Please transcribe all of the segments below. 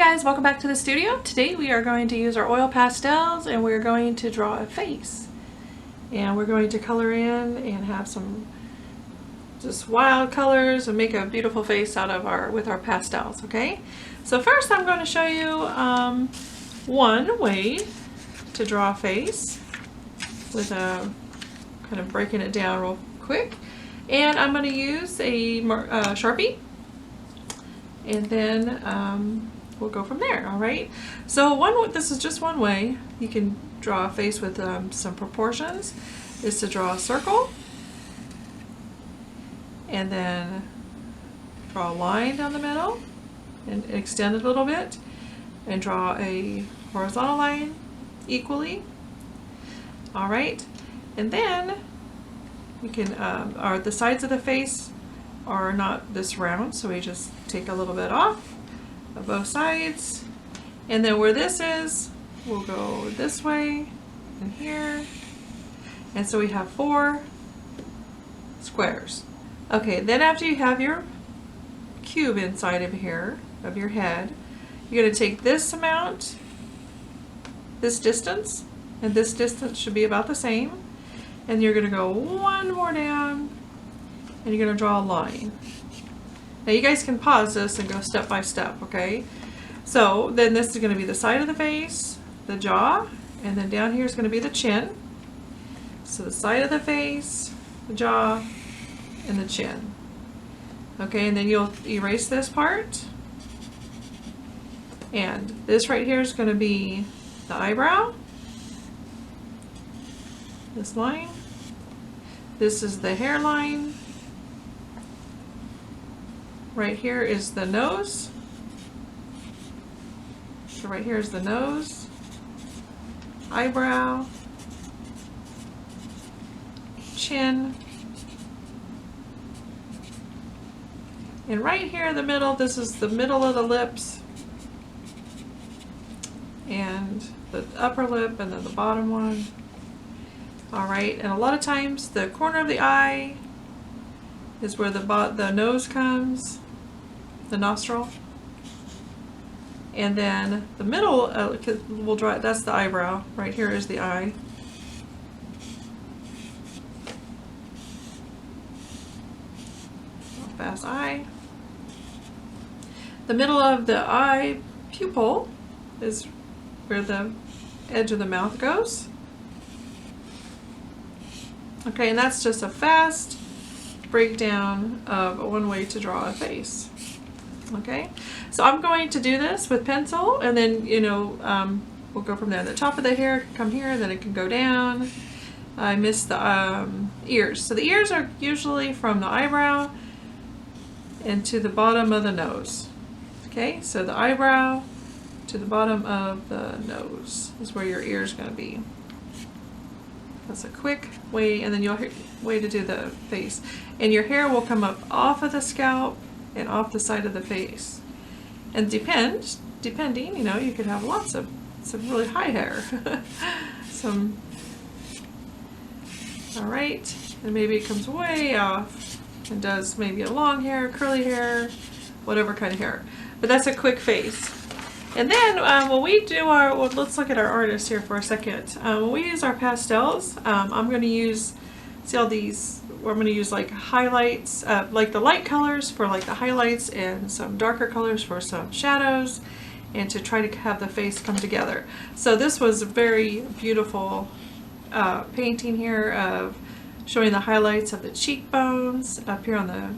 guys, welcome back to the studio. Today we are going to use our oil pastels and we're going to draw a face. And we're going to color in and have some just wild colors and make a beautiful face out of with our pastels, okay? So first I'm going to show you one way to draw a face with a kind of breaking it down real quick. And I'm going to use a Sharpie, and then we'll go from there. All right, so this is just one way you can draw a face with some proportions, is to draw a circle and then draw a line down the middle and extend it a little bit and draw a horizontal line equally. All right, and then we can the sides of the face are not this round, so we just take a little bit off of both sides, and then where this is, we'll go this way and here, and so we have 4 squares. Okay, then after you have your cube inside of here, of your head, you're going to take this amount, this distance, and this distance should be about the same, and you're going to go one more down and you're going to draw a line. Now you guys can pause this and go step by step, okay? So then this is going to be the side of the face, the jaw, and then down here is going to be the chin. So the side of the face, the jaw, and the chin. Okay, and then you'll erase this part. And this right here is going to be the eyebrow. This line. This is the hairline. Right here is the nose. So right here is the nose, eyebrow, chin, and right here in the middle, this is the middle of the lips, and the upper lip, and then the bottom one. All right, and a lot of times the corner of the eye is where the nose comes, the nostril, and then the middle we'll draw. That's the eyebrow. Right here is the eye. Fast eye. The middle of the eye pupil is where the edge of the mouth goes. Okay, and that's just a fast breakdown of one way to draw a face. Okay, so I'm going to do this with pencil, and then we'll go from there. The top of the hair can come here, then it can go down. I missed the ears. So the ears are usually from the eyebrow and to the bottom of the nose. Okay, so the eyebrow to the bottom of the nose is where your ear is going to be. That's a quick way, and then way to do the face. And your hair will come up off of the scalp and off the side of the face. And depending, you could have lots of some really high hair. All right, and maybe it comes way off and does maybe a long hair, curly hair, whatever kind of hair. But that's a quick face. And then when we do let's look at our artist here for a second. When we use our pastels, I'm going to use, see all these, I'm going to use like highlights, like the light colors for like the highlights and some darker colors for some shadows, and to try to have the face come together. So this was a very beautiful painting here of showing the highlights of the cheekbones up here on the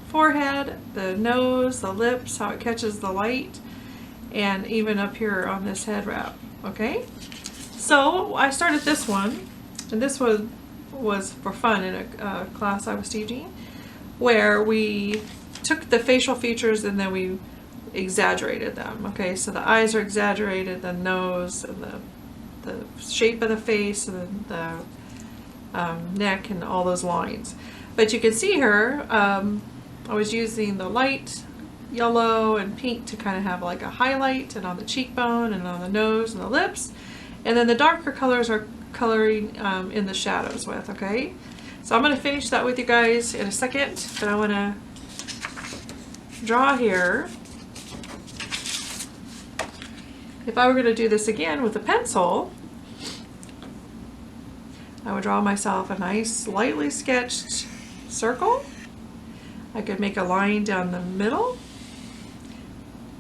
forehead, the nose, the lips, how it catches the light, and even up here on this head wrap. Okay, so I started this one, and this was for fun in a class I was teaching, where we took the facial features and then we exaggerated them. Okay, so the eyes are exaggerated, the nose, and the shape of the face, and the neck, and all those lines. But you can see here, I was using the light yellow and pink to kind of have like a highlight, and on the cheekbone and on the nose and the lips, and then the darker colors are coloring in the shadows with. Okay, so I'm going to finish that with you guys in a second, but I want to draw here if I were going to do this again with a pencil, I would draw myself a nice lightly sketched circle. I could make a line down the middle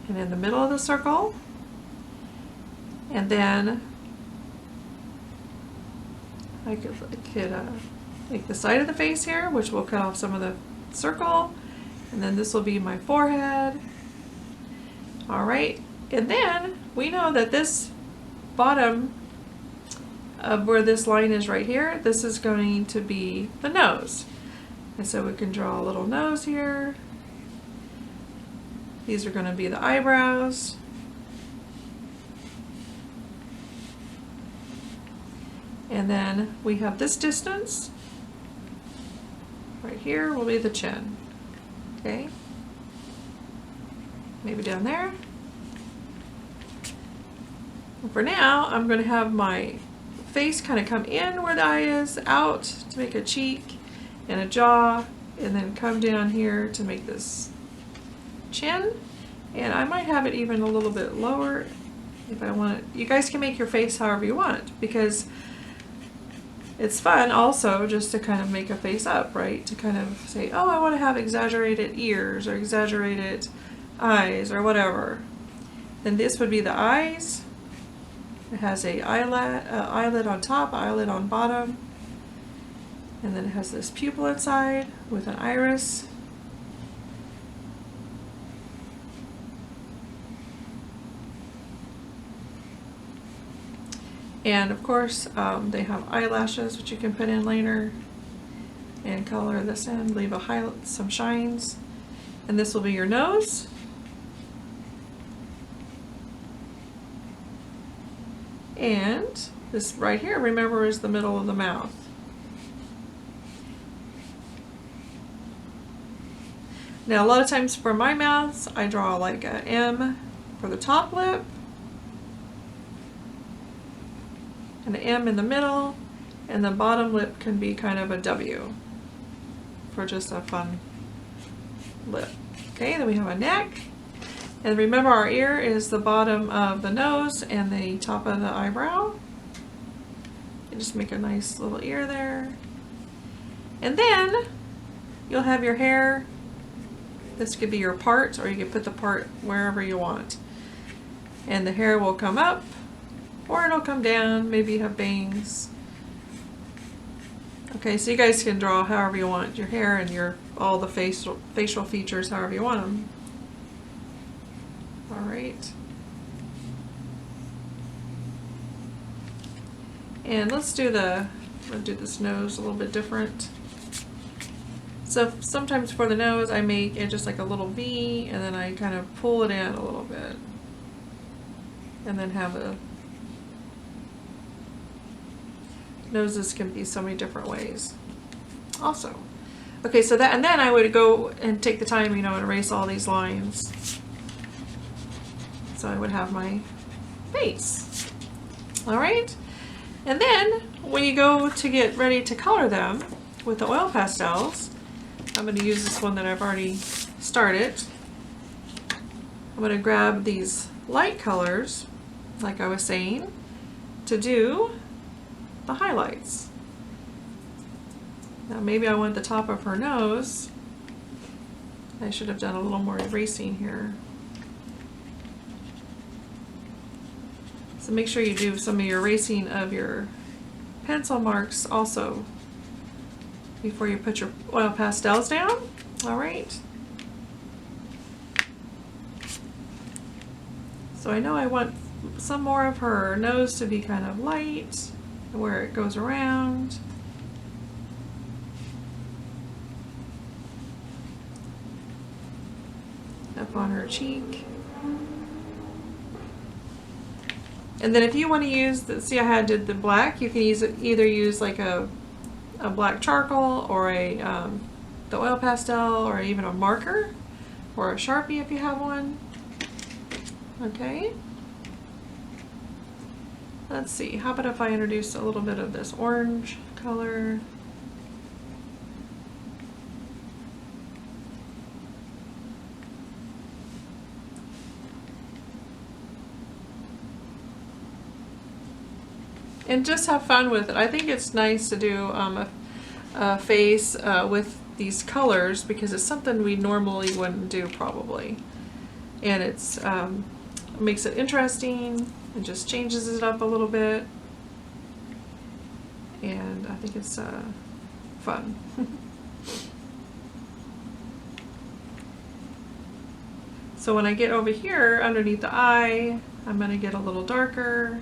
and in the middle of the circle, and then I could make the side of the face here, which will cut off some of the circle, and then this will be my forehead. All right, and then we know that this bottom of where this line is right here, this is going to be the nose. And so we can draw a little nose here. These are going to be the eyebrows. And then we have this distance. Right here will be the chin. Okay? Maybe down there. And for now, I'm going to have my face kind of come in where the eye is, out to make a cheek and a jaw, and then come down here to make this chin. And I might have it even a little bit lower if I want it. You guys can make your face however you want, because it's fun also just to kind of make a face up, right? To kind of say, oh, I want to have exaggerated ears or exaggerated eyes or whatever. Then this would be the eyes. It has a eyelid on top, eyelid on bottom, and then it has this pupil inside with an iris. And of course, they have eyelashes, which you can put in later and color this in, leave a highlight, some shines. And this will be your nose. And this right here, remember, is the middle of the mouth. Now, a lot of times for my mouths, I draw like a M for the top lip, and an M in the middle, and the bottom lip can be kind of a W for just a fun lip. Okay, then we have a neck. And remember, our ear is the bottom of the nose and the top of the eyebrow. You just make a nice little ear there. And then you'll have your hair. This could be your part, or you can put the part wherever you want. And the hair will come up, or it'll come down. Maybe you have bangs. Okay, so you guys can draw however you want your hair and all the facial features however you want them. All right. And let's do this nose a little bit different. So sometimes for the nose, I make it just like a little V, and then I kind of pull it in a little bit, and then have a noses can be so many different ways. Also, okay, so that, and then I would go and take the time, and erase all these lines. So I would have my face. All right, and then when you go to get ready to color them with the oil pastels, I'm going to use this one that I've already started. I'm going to grab these light colors, like I was saying, to do the highlights. Now maybe I want the top of her nose. I should have done a little more erasing here. So make sure you do some of your erasing of your pencil marks also before you put your oil pastels down. All right. So I know I want some more of her nose to be kind of light, where it goes around. Up on her cheek. And then if you want to use, see how I did the black, you can either use like a black charcoal, or the oil pastel, or even a marker, or a Sharpie if you have one. Okay. Let's see, how about if I introduce a little bit of this orange color. and just have fun with it. I think it's nice to do a face with these colors because it's something we normally wouldn't do probably. And it's makes it interesting and just changes it up a little bit. And I think it's fun. So when I get over here underneath the eye, I'm going to get a little darker.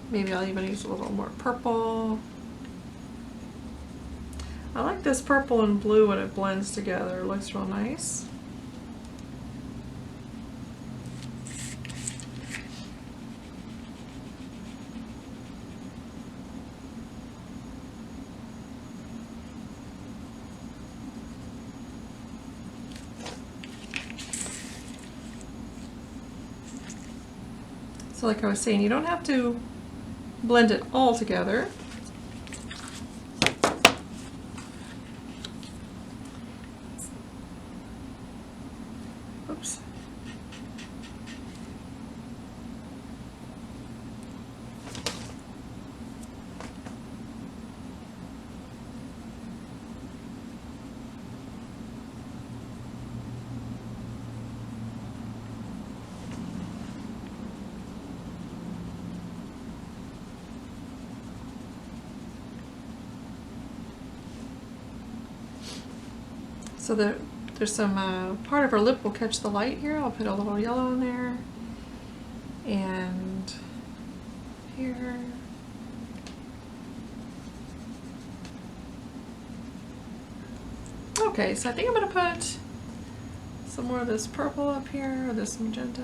Maybe I'll even use a little more purple. I like this purple and blue when it blends together. It looks real nice. So like I was saying, you don't have to blend it all together. Oops. So there's some part of her lip will catch the light here. I'll put a little yellow in there. And here. Okay, so I think I'm going to put some more of this purple up here, or this magenta.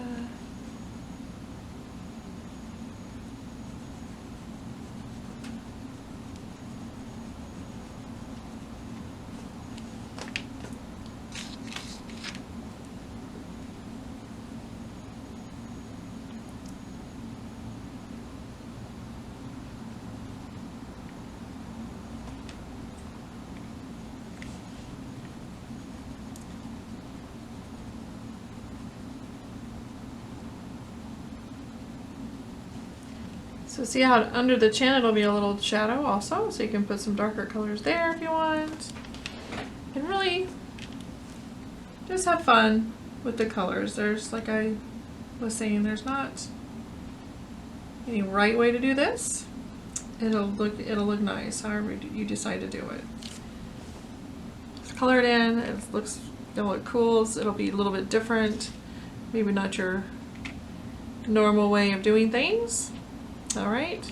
So see how under the chin it'll be a little shadow also, so you can put some darker colors there if you want. And really just have fun with the colors. There's, like I was saying, there's not any right way to do this. It'll look nice however you decide to do it. Just color it in, it'll look cool, so it'll be a little bit different. Maybe not your normal way of doing things. Alright,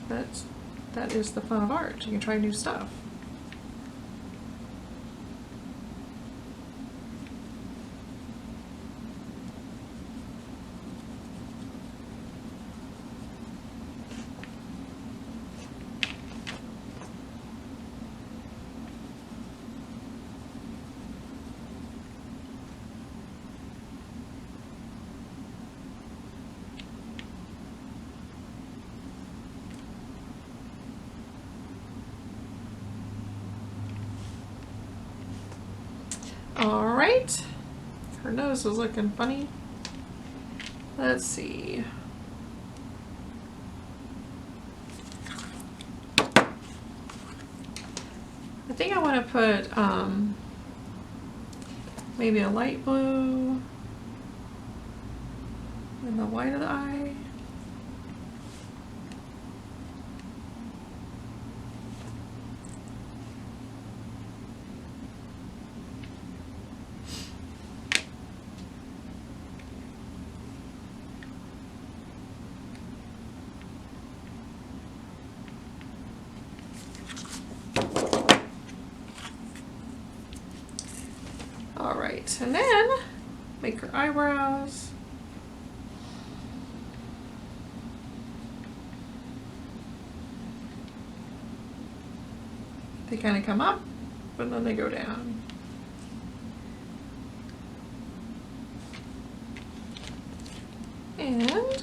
that is the fun of art. You can try new stuff. Alright, her nose is looking funny. Let's see. I think I want to put maybe a light blue in the white of the eye. Alright, and then make her eyebrows. They kind of come up, but then they go down. And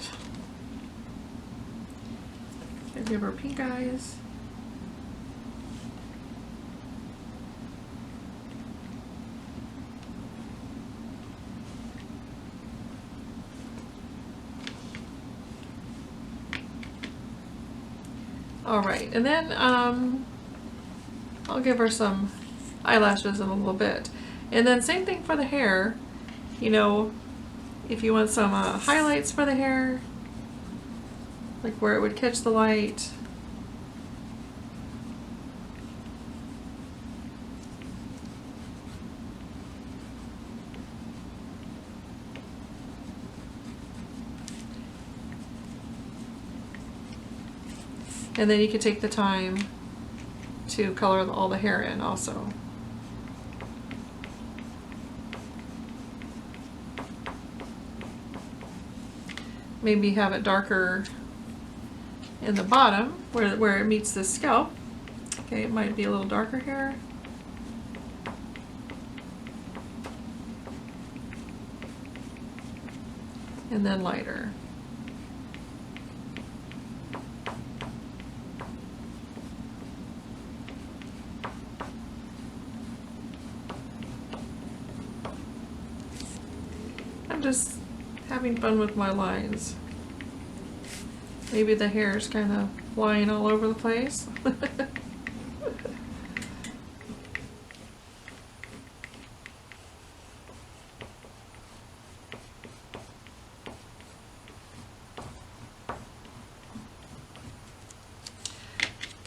I'll give her pink eyes. All right, and then I'll give her some eyelashes in a little bit. And then same thing for the hair. You know, if you want some highlights for the hair, like where it would catch the light. And then you can take the time to color all the hair in also. Maybe have it darker in the bottom where it meets the scalp. Okay, it might be a little darker here. And then lighter. I'm just having fun with my lines. Maybe the hair is kind of flying all over the place.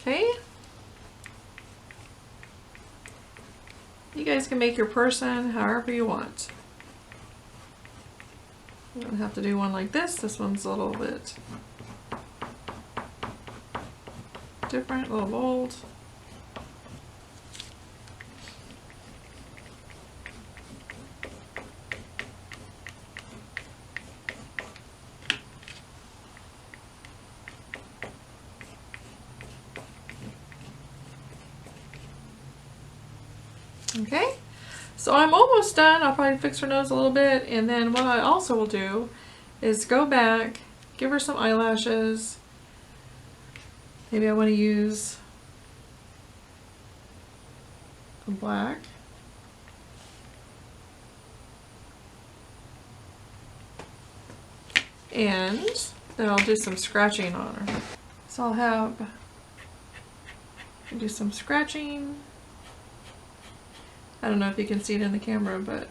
Okay. You guys can make your person however you want. You don't have to do one like this. This one's a little bit different, a little bold. Okay, so I'm almost done. I'll probably fix her nose a little bit, and then what I also will do is go back, give her some eyelashes. Maybe I want to use a black. And then I'll do some scratching on her. So I'll do some scratching. I don't know if you can see it in the camera, but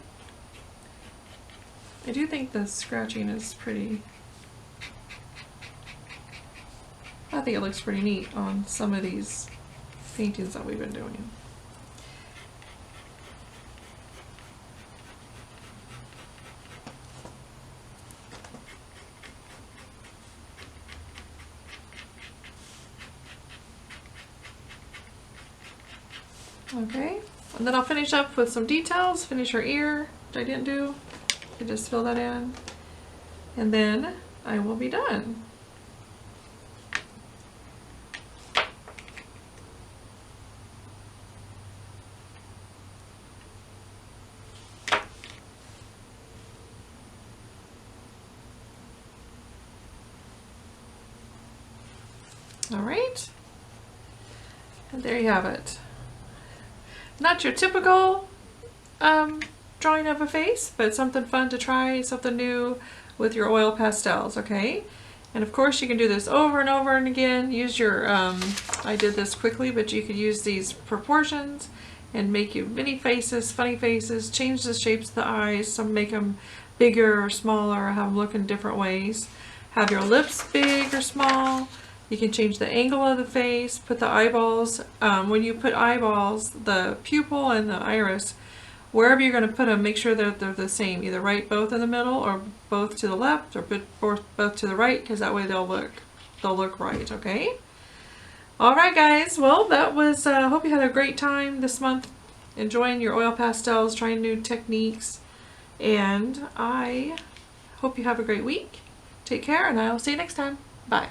I do think the scratching is pretty, I think it looks pretty neat on some of these paintings that we've been doing. Okay, and then I'll finish up with some details, finish her ear, which I didn't do. I just fill that in, and then I will be done. All right, and there you have it. Not your typical drawing of a face, but something fun to try, something new with your oil pastels, okay? And of course you can do this over and over and again. Use your, I did this quickly, but you could use these proportions and make you mini faces, funny faces, change the shapes of the eyes, some make them bigger or smaller, or have them look in different ways. Have your lips big or small. You can change the angle of the face, put the eyeballs. When you put eyeballs, the pupil and the iris, wherever you're going to put them, make sure that they're the same. Either right both in the middle, or both to the left, or both to the right, because that way they'll look right, okay? Alright guys, well that was, hope you had a great time this month enjoying your oil pastels, trying new techniques, and I hope you have a great week. Take care, and I'll see you next time. Bye.